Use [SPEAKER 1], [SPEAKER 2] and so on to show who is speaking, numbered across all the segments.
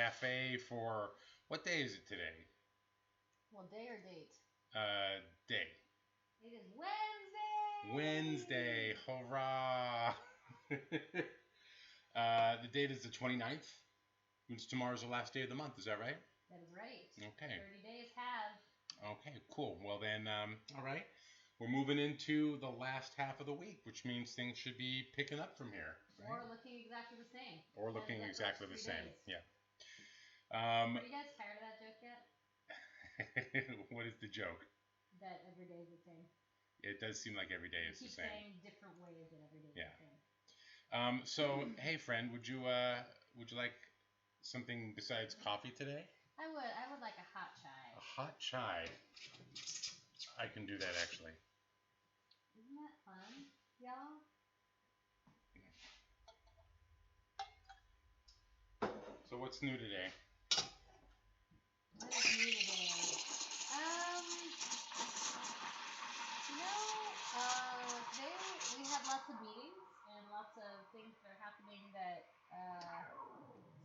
[SPEAKER 1] cafe for what day is it today?
[SPEAKER 2] Well, day or date?
[SPEAKER 1] Day.
[SPEAKER 2] It is Wednesday.
[SPEAKER 1] Wednesday. Hurrah! The date is the 29th, which tomorrow's the last day of the month. Is that right?
[SPEAKER 2] That is right.
[SPEAKER 1] Okay.
[SPEAKER 2] 30 days have.
[SPEAKER 1] Okay, cool. Well then, all right. We're moving into the last half of the week, which means things should be picking up from here. Right?
[SPEAKER 2] Or looking exactly the same.
[SPEAKER 1] Or looking exactly the same.
[SPEAKER 2] Days.
[SPEAKER 1] Yeah.
[SPEAKER 2] Are you guys tired of that joke
[SPEAKER 1] yet? What is the joke?
[SPEAKER 2] That every day is the same.
[SPEAKER 1] It does seem like every day is the same.
[SPEAKER 2] Keep saying different ways that every day is the same.
[SPEAKER 1] So, hey friend, would you like something besides coffee today?
[SPEAKER 2] I would like a hot chai.
[SPEAKER 1] A hot chai. I can do that actually.
[SPEAKER 2] Isn't that fun, y'all?
[SPEAKER 1] So what's new today?
[SPEAKER 2] What is new today? Today we have lots of meetings and lots of things that are happening that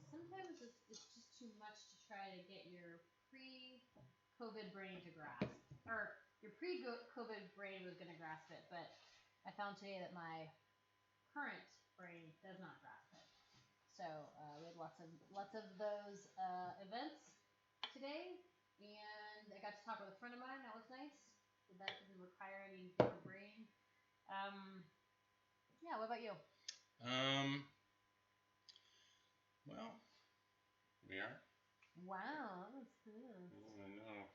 [SPEAKER 2] sometimes it's just too much to try to get your pre-COVID brain to grasp. Or your pre-COVID brain was going to grasp it, but I found today that my current brain does not grasp it. So we had lots of those events today, and I got to talk with a friend of mine. That was nice. So that didn't require any deeper brain. Yeah. What about you?
[SPEAKER 1] Well, we are.
[SPEAKER 2] Wow, that's cool.
[SPEAKER 1] I know.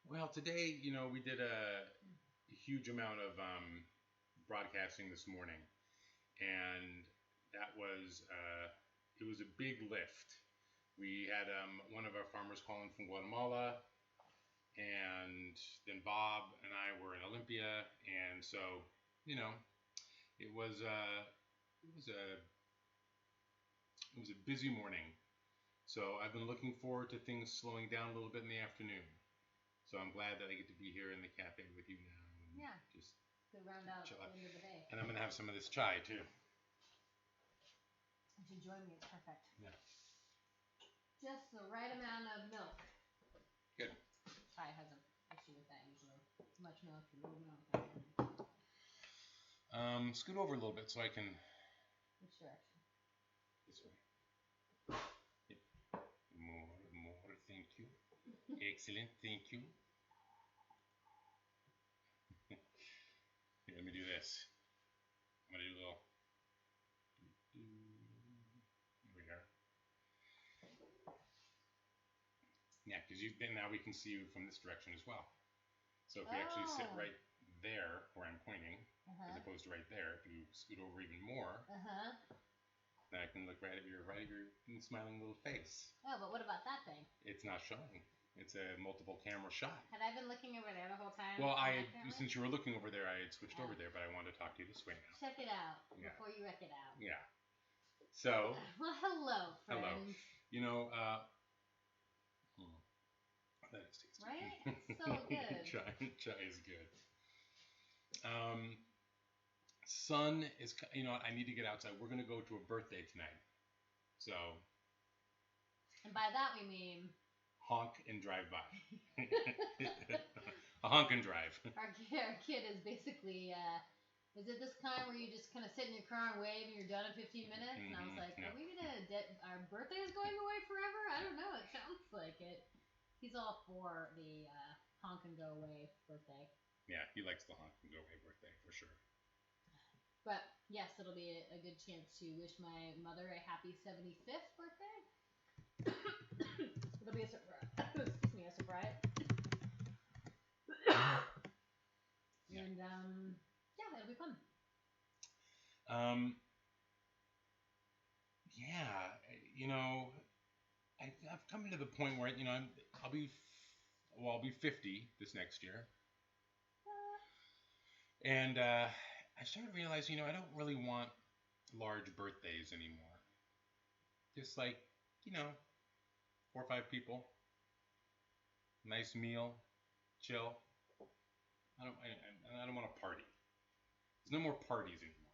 [SPEAKER 1] Well, today, we did a huge amount of broadcasting this morning, and that was it was a big lift. We had one of our farmers calling from Guatemala, and then Bob and I were in Olympia, and so it was a busy morning. So I've been looking forward to things slowing down a little bit in the afternoon. So I'm glad that I get to be here in the cafe with you now.
[SPEAKER 2] Yeah.
[SPEAKER 1] Just
[SPEAKER 2] to round out the end of the day.
[SPEAKER 1] And I'm gonna have some of this chai too.
[SPEAKER 2] You should join me. It's perfect.
[SPEAKER 1] Yeah.
[SPEAKER 2] Just the right amount of milk.
[SPEAKER 1] Good.
[SPEAKER 2] Chai has an issue with that usually. Too much milk, too little milk.
[SPEAKER 1] Scoot over a little bit so I can.
[SPEAKER 2] Which direction?
[SPEAKER 1] This way. Yep. More, thank you. Excellent, thank you. Here, let me do this. I'm gonna do a little. Here we are. Yeah, because now we can see you from this direction as well. So if we actually sit right there where I'm pointing, as opposed to right there, if you scoot over even more, then I can look right at your smiling little face.
[SPEAKER 2] Oh, but what about that thing?
[SPEAKER 1] It's not showing. It's a multiple camera shot.
[SPEAKER 2] Had I been looking over there the whole time?
[SPEAKER 1] Well, since you were looking over there, I had switched over there, but I wanted to talk to you this way now.
[SPEAKER 2] Check it out before you wreck it out.
[SPEAKER 1] Yeah. So.
[SPEAKER 2] Well, hello, friends.
[SPEAKER 1] Hello. That is tasty.
[SPEAKER 2] Right? So good.
[SPEAKER 1] Chai is good. Sun is, I need to get outside. We're going to go to a birthday tonight. So.
[SPEAKER 2] And by that we mean.
[SPEAKER 1] Honk and drive by. A honk and drive.
[SPEAKER 2] Our kid is basically, is it this kind where you just kind of sit in your car and wave and you're done in 15 minutes? And I was like, are we going to, our birthday is going away forever? I don't know. It sounds like it. He's all for the honk and go away birthday.
[SPEAKER 1] Yeah, he likes the honk and go away birthday for sure.
[SPEAKER 2] But yes, it'll be a good chance to wish my mother a happy 75th birthday. It'll be a surprise. Excuse me, a surprise. And yeah, it'll be fun.
[SPEAKER 1] Yeah, I've come to the point where I'll be 50 this next year, and I started to realize I don't really want large birthdays anymore. Just like 4 or 5 people, nice meal, chill. I don't want to party. There's no more parties anymore.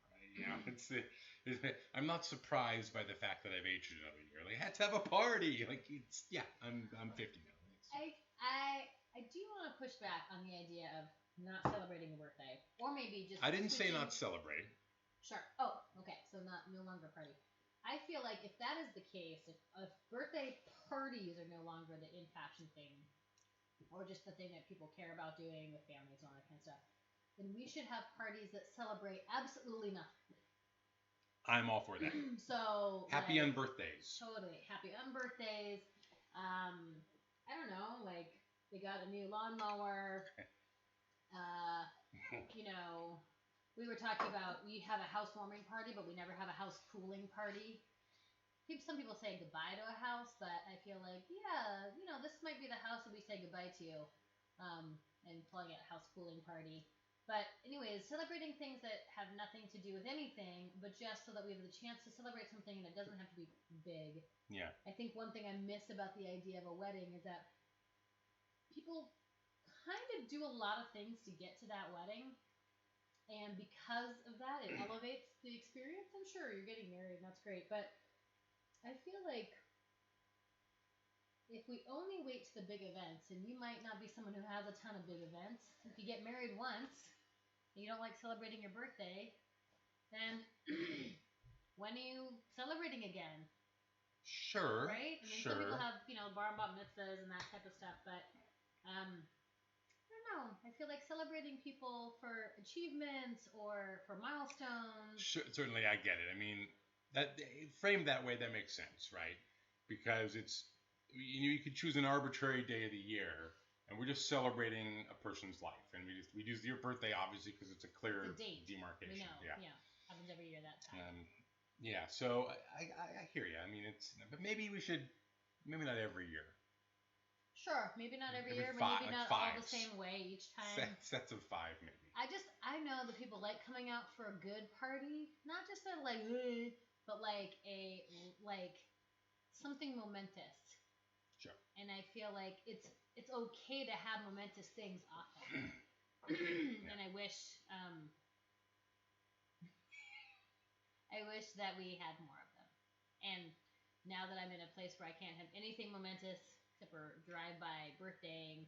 [SPEAKER 1] I'm not surprised by the fact that I've aged another year. Like, I had to have a party. Like, I'm 50 now.
[SPEAKER 2] I do want to push back on the idea of not celebrating a birthday, or maybe just.
[SPEAKER 1] I didn't say
[SPEAKER 2] switching.
[SPEAKER 1] not celebrate.
[SPEAKER 2] Sure. Oh, okay. So no longer party. I feel like if that is the case, if birthday parties are no longer the in fashion thing, or just the thing that people care about doing with families and all that kind of stuff, then we should have parties that celebrate absolutely nothing.
[SPEAKER 1] I'm all for that.
[SPEAKER 2] So
[SPEAKER 1] happy on birthdays.
[SPEAKER 2] Totally happy on birthdays. I don't know, like they got a new lawnmower. You know, we were talking about we have a housewarming party, but we never have a house cooling party. Some people say goodbye to a house, but I feel like, yeah, you know, this might be the house that we say goodbye to, and calling it a house cooling party. But anyways, celebrating things that have nothing to do with anything, but just so that we have the chance to celebrate something and it doesn't have to be big.
[SPEAKER 1] Yeah.
[SPEAKER 2] I think one thing I miss about the idea of a wedding is that people kind of do a lot of things to get to that wedding. And because of that, it elevates the experience. I'm sure you're getting married, and that's great. But I feel like if we only wait to the big events, and you might not be someone who has a ton of big events, if you get married once and you don't like celebrating your birthday, then when are you celebrating again?
[SPEAKER 1] Sure.
[SPEAKER 2] Right? I mean, some people have, bar and bat mitzvahs and that type of stuff, but I don't know. I feel like celebrating people for achievements or for milestones.
[SPEAKER 1] Sure, certainly, I get it. I mean, that framed that way, that makes sense, right? Because it's you could choose an arbitrary day of the year, and we're just celebrating a person's life, and we use your birthday obviously because it's a clear demarcation.
[SPEAKER 2] We know, yeah, happens every year that time.
[SPEAKER 1] Yeah, so I hear you. I mean, but maybe we should, maybe not every year.
[SPEAKER 2] Sure, maybe not every year, maybe not all the same way each time.
[SPEAKER 1] Sets of 5, maybe.
[SPEAKER 2] I know that people like coming out for a good party, not just a but like something momentous.
[SPEAKER 1] Sure.
[SPEAKER 2] And I feel like it's okay to have momentous things often.
[SPEAKER 1] Yeah.
[SPEAKER 2] And I wish that we had more of them. And now that I'm in a place where I can't have anything momentous except for drive-by birthdaying,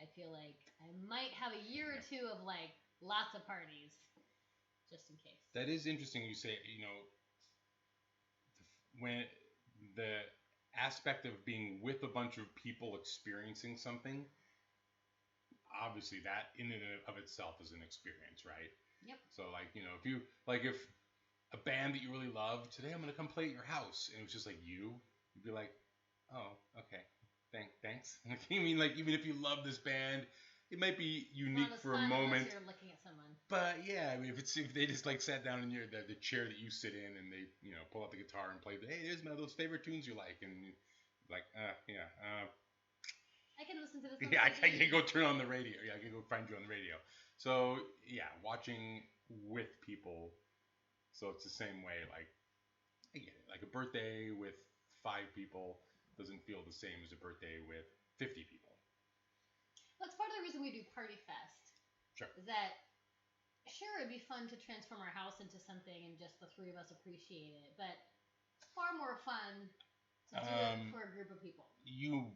[SPEAKER 2] I feel like I might have a year or two of like lots of parties, just in case.
[SPEAKER 1] That is interesting. You say, when the aspect of being with a bunch of people experiencing something, obviously that in and of itself is an experience, right?
[SPEAKER 2] Yep.
[SPEAKER 1] So if a band that you really love, today I'm gonna come play at your house, and it was just like you'd be like, oh, okay. Thanks. I mean, like, even if you love this band, it might be unique for a moment.
[SPEAKER 2] You're looking at someone.
[SPEAKER 1] But yeah, I mean, if they just like sat down in the chair that you sit in, and they pull out the guitar and play hey, there's one of those favorite tunes you like, and like yeah.
[SPEAKER 2] I can listen to this.
[SPEAKER 1] Yeah, I can go turn on the radio. Yeah, I can go find you on the radio. So yeah, watching with people. So it's the same way. Like I get it. Like a birthday with 5 people doesn't feel the same as a birthday with 50 people.
[SPEAKER 2] That's part of the reason we do Party Fest.
[SPEAKER 1] Sure.
[SPEAKER 2] Is that, sure, it'd be fun to transform our house into something and just the 3 of us appreciate it, but it's far more fun to do it for a group of people. You,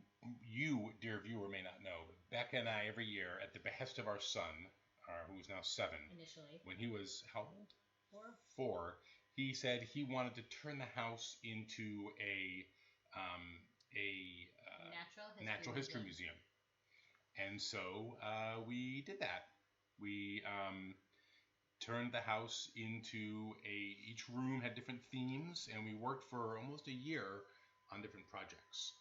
[SPEAKER 1] dear viewer, may not know, but Becca and I, every year, at the behest of our son, who is now 7,
[SPEAKER 2] initially,
[SPEAKER 1] when he was how old?
[SPEAKER 2] 4.
[SPEAKER 1] He said he wanted to turn the house into a natural history museum. And so we did that. We turned the house into each room had different themes, and we worked for almost a year on different projects.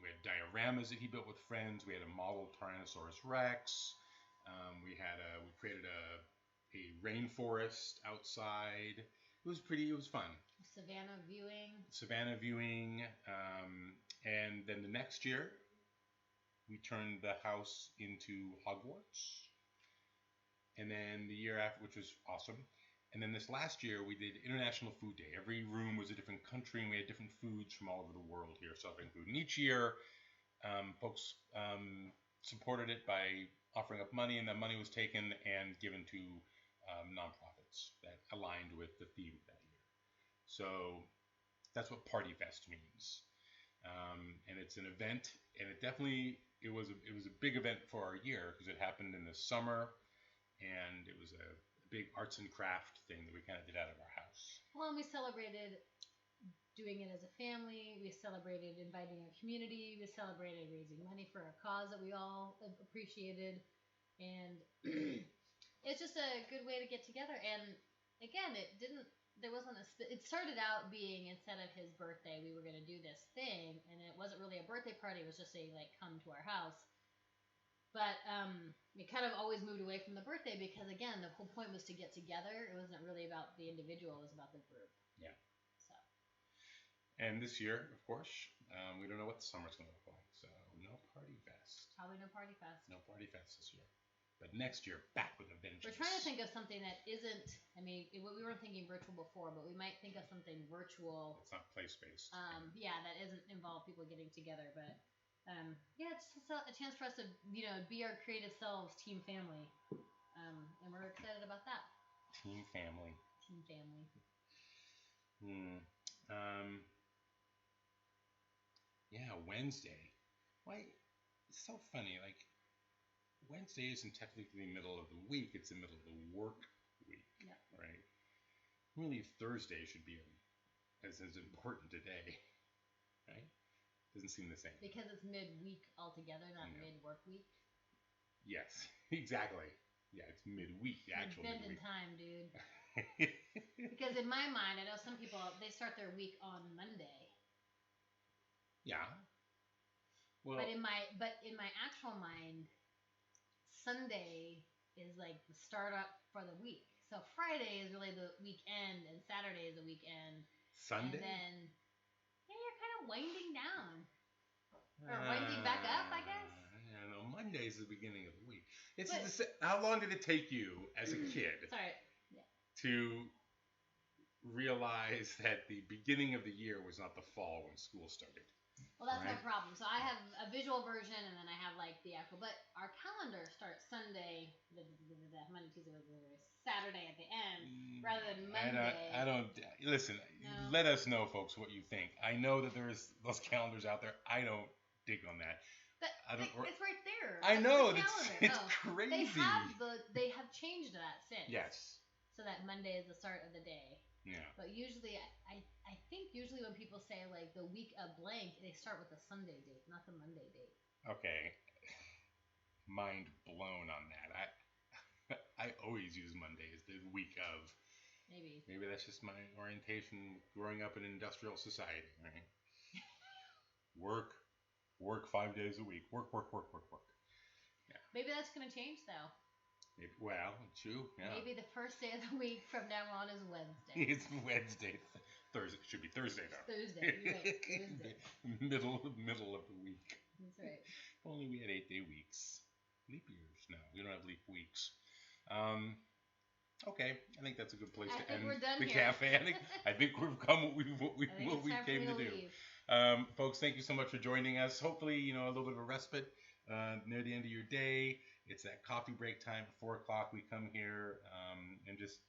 [SPEAKER 1] We had dioramas that he built with friends. We had a model Tyrannosaurus Rex. We created a rainforest outside. It was fun. Savannah viewing. And then the next year, we turned the house into Hogwarts. And then the year after, which was awesome. And then this last year, we did International Food Day. Every room was a different country, and we had different foods from all over the world here celebrating food. And each year, folks supported it by offering up money, and that money was taken and given to nonprofits that aligned with the theme that year. So that's what Party Fest means. And it's an event, and it was a big event for our year because it happened in the summer, and it was a big arts and craft thing that we kind of did out of our house.
[SPEAKER 2] Well, and we celebrated doing it as a family. We celebrated inviting our community. We celebrated raising money for a cause that we all appreciated, and it's just a good way to get together. And again, it didn't. There wasn't a. It started out being, instead of his birthday, we were going to do this thing, and it wasn't really a birthday party. It was just a like come to our house. But we kind of always moved away from the birthday because again, the whole point was to get together. It wasn't really about the individual. It was about the group.
[SPEAKER 1] Yeah.
[SPEAKER 2] So.
[SPEAKER 1] And this year, of course, we don't know what the summer's going to look like. So no Party Fest.
[SPEAKER 2] Probably no Party Fest.
[SPEAKER 1] No Party Fest this year. But next year, back with a vengeance.
[SPEAKER 2] We're trying to think of something that isn't. I mean, we weren't thinking virtual before, but we might think of something virtual.
[SPEAKER 1] It's not place-based.
[SPEAKER 2] Yeah, that isn't involve people getting together, but yeah, it's just a chance for us to be our creative selves, team family, and we're excited about that.
[SPEAKER 1] Team family.
[SPEAKER 2] Team family.
[SPEAKER 1] Yeah, Wednesday. Why? It's so funny. Like, Wednesday isn't technically the middle of the week, it's the middle of the work week.
[SPEAKER 2] Yep.
[SPEAKER 1] Right? Really, Thursday should be as important today. Right? Doesn't seem the same.
[SPEAKER 2] Because it's midweek altogether, not mid-work week.
[SPEAKER 1] Yes, exactly. Yeah, it's midweek, the actual
[SPEAKER 2] midweek.
[SPEAKER 1] Bend in
[SPEAKER 2] time, dude. Because in my mind, I know some people, they start their week on Monday.
[SPEAKER 1] Yeah. Well,
[SPEAKER 2] but in my actual mind, Sunday is like the start up for the week. So Friday is really the weekend, and Saturday is the weekend.
[SPEAKER 1] Sunday?
[SPEAKER 2] And then, yeah, you're kind of winding down. Or winding back up, I guess.
[SPEAKER 1] I know. Monday is the beginning of the week. How long did it take you as a kid to realize that the beginning of the year was not the fall when school started?
[SPEAKER 2] Well, that's my problem. So I have a visual version, and then I have like the actual. But our calendar starts Sunday, Monday, Tuesday, Saturday at the end, rather than Monday.
[SPEAKER 1] I don't listen. No. Let us know, folks, what you think. I know that there's those calendars out there. I don't dig on that.
[SPEAKER 2] It's right there.
[SPEAKER 1] I know. It's crazy.
[SPEAKER 2] They have changed that since.
[SPEAKER 1] Yes.
[SPEAKER 2] So that Monday is the start of the day.
[SPEAKER 1] Yeah.
[SPEAKER 2] But usually, I think usually when people say like the week of blank, they start with the Sunday date, not the Monday date.
[SPEAKER 1] Okay. Mind blown on that. I always use Monday as the week of. Maybe that's just my orientation growing up in an industrial society, right? Work 5 days a week. Work. Yeah.
[SPEAKER 2] Maybe that's gonna change though.
[SPEAKER 1] Well, true. Yeah.
[SPEAKER 2] Maybe the first day of the week from now on is Wednesday.
[SPEAKER 1] It's Wednesday. Thursday should be Thursday though.
[SPEAKER 2] Thursday. You're right. Thursday.
[SPEAKER 1] middle of the week.
[SPEAKER 2] That's right.
[SPEAKER 1] If only we had 8-day weeks. Leap years. No, we don't have leap weeks. Okay, I think that's a good place to end the cafe. I think we've come what we came to do. Folks, thank you so much for joining us. Hopefully, a little bit of a respite near the end of your day. It's that coffee break time at 4 o'clock. We come here and just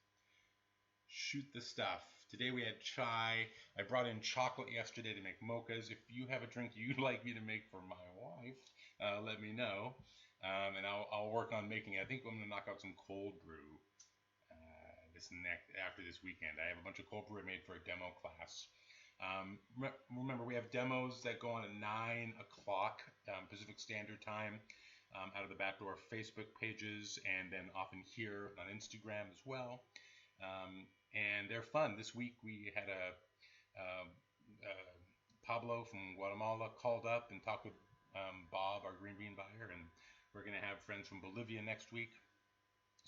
[SPEAKER 1] shoot the stuff. Today we had chai. I brought in chocolate yesterday to make mochas. If you have a drink you'd like me to make for my wife, let me know. And I'll work on making it. I think I'm going to knock out some cold brew after this weekend. I have a bunch of cold brew I made for a demo class. Remember, we have demos that go on at 9 o'clock Pacific Standard Time out of the Backdoor Facebook pages, and then often here on Instagram as well. And they're fun. This week we had Pablo from Guatemala called up and talked with Bob, our green bean buyer, and we're going to have friends from Bolivia next week.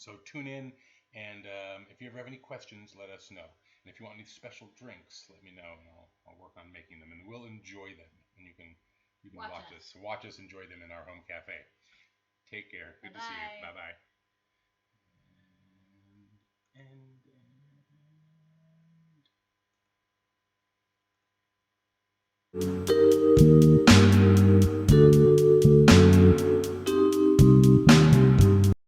[SPEAKER 1] So tune in, and if you ever have any questions, let us know. And if you want any special drinks, let me know, and I'll work on making them, and we'll enjoy them. And you can watch us enjoy them in our home cafe. Take care. Good to see you. Bye bye. And